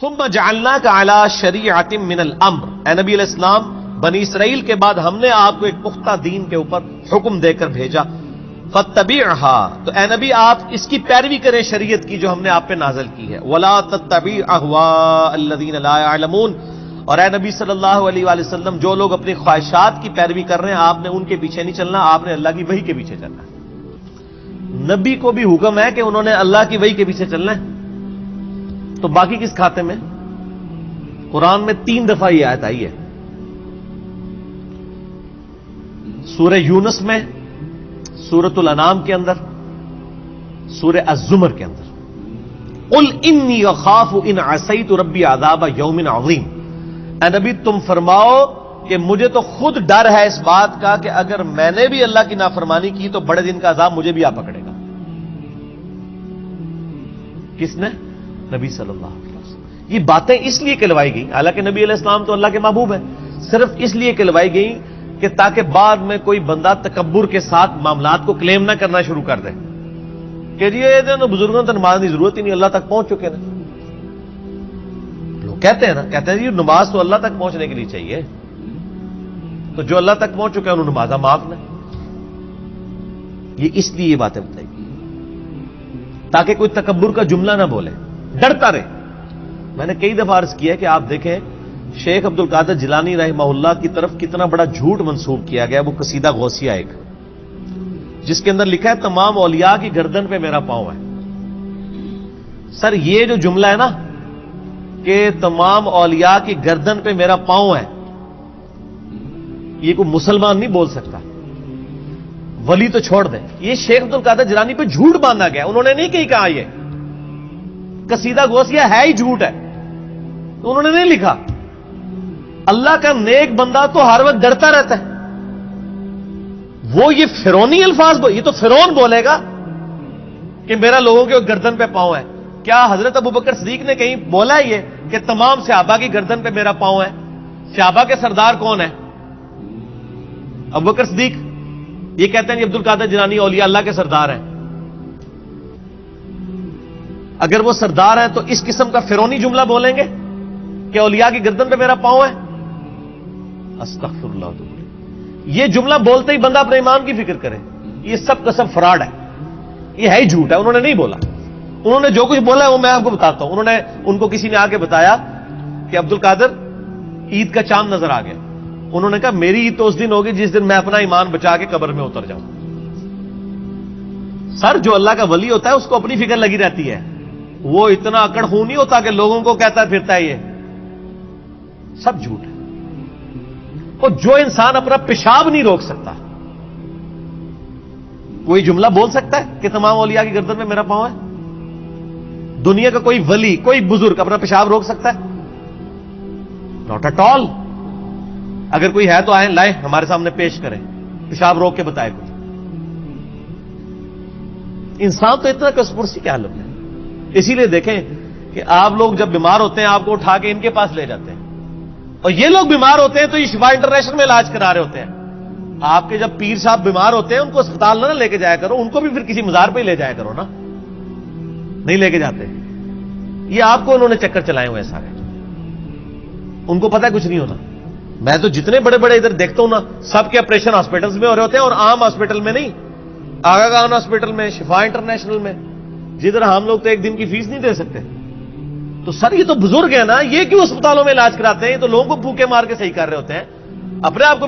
ثم جعلناک علی شریعۃ من الامر، اے نبی علیہ السلام بنی اسرائیل کے بعد ہم نے آپ کو ایک پختہ دین کے اوپر حکم دے کر بھیجا، فاتبعها، تو اے نبی آپ اس کی پیروی کریں شریعت کی جو ہم نے آپ پہ نازل کی ہے، ولا تتبع اهواء الذین لا يعلمون، اور اے نبی صلی اللہ علیہ وآلہ وسلم جو لوگ اپنی خواہشات کی پیروی کر رہے ہیں آپ نے ان کے پیچھے نہیں چلنا، آپ نے اللہ کی وحی کے پیچھے چلنا ہے۔ نبی کو بھی حکم ہے کہ انہوں نے اللہ کی وحی کے پیچھے چلنا ہے، تو باقی کس کھاتے میں؟ قرآن میں 3 دفعہ یہ آیت آئی ہے، سورہ یونس میں، سورۃ الانعام کے اندر، سورہ الزمر کے اندر، قل انی اخاف ان عصیت ربی عذاب یوم عظیم، اے نبی تم فرماؤ کہ مجھے تو خود ڈر ہے اس بات کا کہ اگر میں نے بھی اللہ کی نافرمانی کی تو بڑے دن کا عذاب مجھے بھی آ پکڑے گا۔ کس نے؟ نبی صلی اللہ علیہ وسلم۔ یہ باتیں اس لیے کہلوائی گئی، حالانکہ نبی علیہ السلام تو اللہ کے محبوب ہیں، صرف اس لیے کہلوائی گئی کہ تاکہ بعد میں کوئی بندہ تکبر کے ساتھ معاملات کو کلیم نہ کرنا شروع کر دے کہ جی یہ بزرگوں تو نماز کی ضرورت ہی نہیں، اللہ تک پہنچ چکے نا۔ لوگ کہتے ہیں نا، کہتے ہیں جی نماز تو اللہ تک پہنچنے کے لیے چاہیے، تو جو اللہ تک پہنچ چکے ہیں انہوں نمازہ معاف نہ۔ یہ اس لیے یہ باتیں بتائی تاکہ کوئی تکبر کا جملہ نہ بولے، ڈرتا رہے۔ میں نے کئی دفعہ عرض کیا کہ آپ دیکھیں شیخ عبد القادر جیلانی رحمہ اللہ کی طرف کتنا بڑا جھوٹ منسوب کیا گیا، وہ قصیدہ غوثیہ ایک، جس کے اندر لکھا ہے تمام اولیاء کی گردن پہ میرا پاؤں ہے۔ سر یہ جو جملہ ہے نا کہ تمام اولیاء کی گردن پہ میرا پاؤں ہے، یہ کوئی مسلمان نہیں بول سکتا، ولی تو چھوڑ دیں، یہ شیخ عبد القادر جیلانی پہ جھوٹ باندھا گیا، انہوں نے نہیں کہا یہ قصیدہ غوثیہ ہے ہی جھوٹ ہے، تو انہوں نے نہیں لکھا۔ اللہ کا نیک بندہ تو ہر وقت ڈرتا رہتا ہے، وہ یہ فرعونی الفاظ یہ تو فرعون بولے گا کہ میرا لوگوں کے گردن پہ پاؤں ہے۔ کیا حضرت ابوبکر صدیق نے کہیں بولا ہے یہ کہ تمام صحابہ کی گردن پہ میرا پاؤں ہے؟ صحابہ کے سردار کون ہے؟ ابوبکر صدیق۔ یہ کہتے ہیں عبد القادر جیلانی اولیاء اللہ کے سردار ہیں۔ اگر وہ سردار ہیں تو اس قسم کا فرعونی جملہ بولیں گے کہ اولیاء کی گردن پہ میرا پاؤں ہے؟ استغفر اللہ۔ یہ جملہ بولتے ہی بندہ اپنے ایمان کی فکر کرے، یہ سب کا سب فراڈ ہے، یہ ہے ہی جھوٹ ہے، انہوں نے نہیں بولا۔ انہوں نے جو کچھ بولا ہے وہ میں آپ کو بتاتا ہوں۔ ان کو کسی نے آ کے بتایا کہ عبد القادر عید کا چاند نظر آ گیا، انہوں نے کہا میری عید تو اس دن ہوگی جس دن میں اپنا ایمان بچا کے قبر میں اتر جاؤں۔ سر جو اللہ کا ولی ہوتا ہے اس کو اپنی فکر لگی رہتی ہے، وہ اتنا اکڑ خون نہیں ہوتا کہ لوگوں کو کہتا پھرتا ہے، یہ سب جھوٹ ہے۔ اور جو انسان اپنا پیشاب نہیں روک سکتا، کوئی جملہ بول سکتا ہے کہ تمام اولیاء کی گردن میں میرا پاؤں ہے؟ دنیا کا کوئی ولی، کوئی بزرگ اپنا پیشاب روک سکتا ہے؟ Not at all. اگر کوئی ہے تو آئیں، لائیں، ہمارے سامنے پیش کریں، پیشاب روک کے بتائے کچھ۔ انسان تو اتنا کسپرسی کے حالت میں، اسی لیے دیکھیں کہ آپ لوگ جب بیمار ہوتے ہیں آپ کو اٹھا کے ان کے پاس لے جاتے ہیں، اور یہ لوگ بیمار ہوتے ہیں تو یہ شفا انٹرنیشنل میں علاج کرا رہے ہوتے ہیں۔ آپ کے جب پیر صاحب بیمار ہوتے ہیں ان کو اسپتال نہ لے کے جایا کرو، ان کو بھی پھر کسی مزار پہ ہی لے جایا کرو نا، نہیں لے کے جاتے۔ یہ آپ کو انہوں نے چکر چلائے ہوئے سارے، ان کو پتہ ہے کچھ نہیں ہونا۔ میں تو جتنے بڑے بڑے ادھر دیکھتا ہوں نا، سب کے آپریشن ہاسپٹلز میں ہو رہے ہوتے ہیں، اور عام ہاسپٹل میں نہیں، آگا خان ہاسپٹل میں، شفا انٹرنیشنل میں، جدھر ہم لوگ تو ایک دن کی فیس نہیں دے سکتے۔ تو سر یہ تو بزرگ ہے نا، یہ کیوں اسپتالوں میں علاج کراتے ہیں؟ یہ تو لوگوں کو پھوکے مار کے صحیح کر رہے ہوتے ہیں، اپنے آپ کو